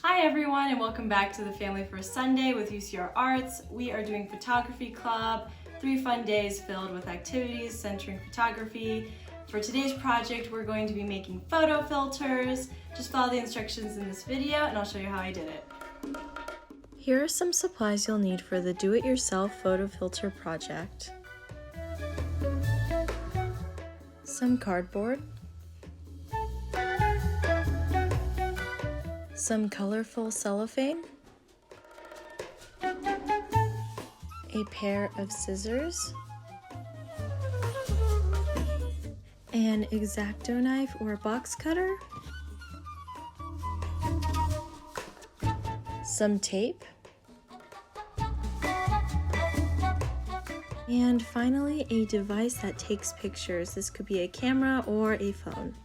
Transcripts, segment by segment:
Hi everyone and welcome back to the Family First Sunday with UCR Arts. We are doing Photography Club, 3 fun days filled with activities centering photography. For today's project, we're going to be making photo filters. Just follow the instructions in this video and I'll show you how I did it. Here are some supplies you'll need for the do-it-yourself photo filter project. Some cardboard, some colorful cellophane, a pair of scissors, an X-Acto knife or box cutter, some tape, and finally a device that takes pictures. This could be a camera or a phone.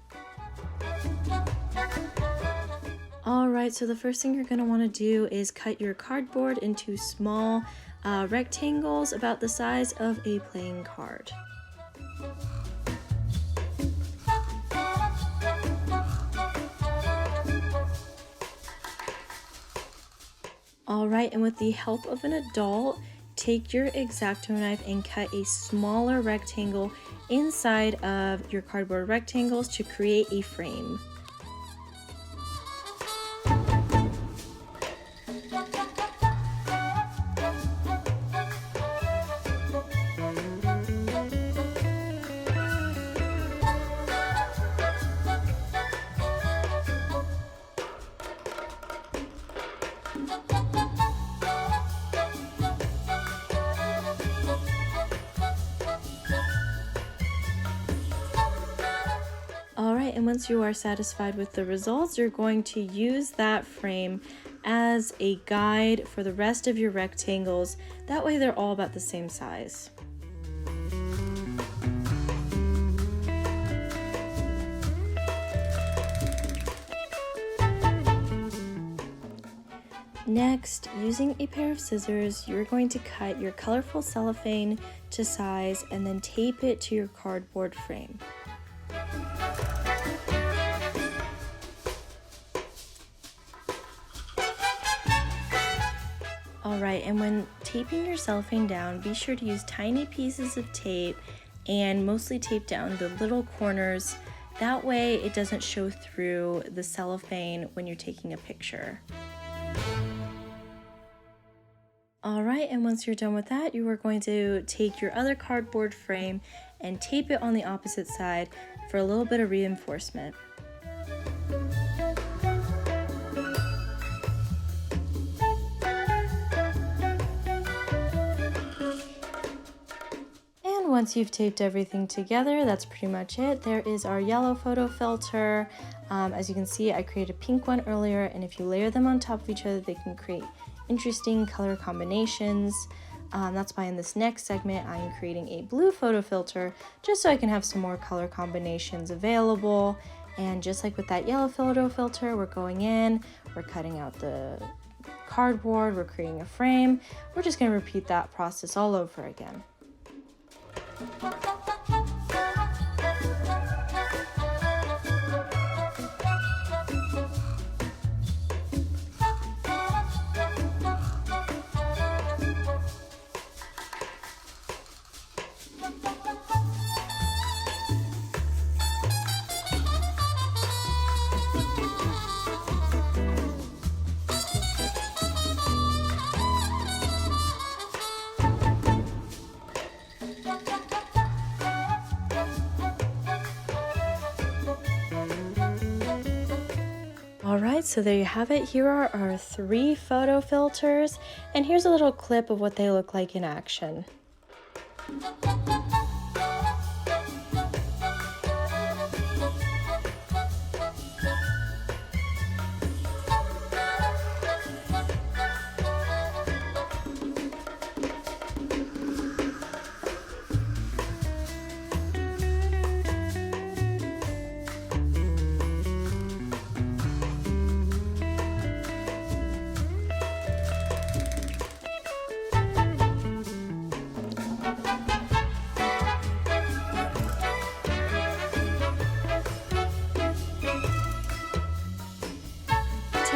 Alright, so the first thing you're going to want to do is cut your cardboard into small rectangles about the size of a playing card. Alright, and with the help of an adult, take your X-Acto knife and cut a smaller rectangle inside of your cardboard rectangles to create a frame. Alright, and once you are satisfied with the results, you're going to use that frame as a guide for the rest of your rectangles. That way they're all about the same size. Next, using a pair of scissors, you're going to cut your colorful cellophane to size and then tape it to your cardboard frame. Alright, and when taping your cellophane down, be sure to use tiny pieces of tape and mostly tape down the little corners. That way it doesn't show through the cellophane when you're taking a picture. Alright, and once you're done with that, you are going to take your other cardboard frame and tape it on the opposite side for a little bit of reinforcement. And once you've taped everything together, that's pretty much it. There is our yellow photo filter. As you can see, I created a pink one earlier, and if you layer them on top of each other, they can create interesting color combinations. That's why in this next segment, I am creating a blue photo filter, just so I can have some more color combinations available. And just like with that yellow photo filter, we're going in, we're cutting out the cardboard, we're creating a frame. We're just going to repeat that process all over again. Alright, so there you have it. Here are our 3 photo filters, and here's a little clip of what they look like in action.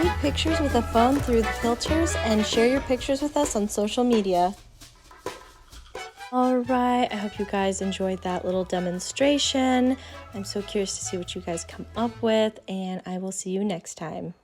Shoot pictures with a phone through the filters and share your pictures with us on social media. Alright, I hope you guys enjoyed that little demonstration. I'm so curious to see what you guys come up with, and I will see you next time.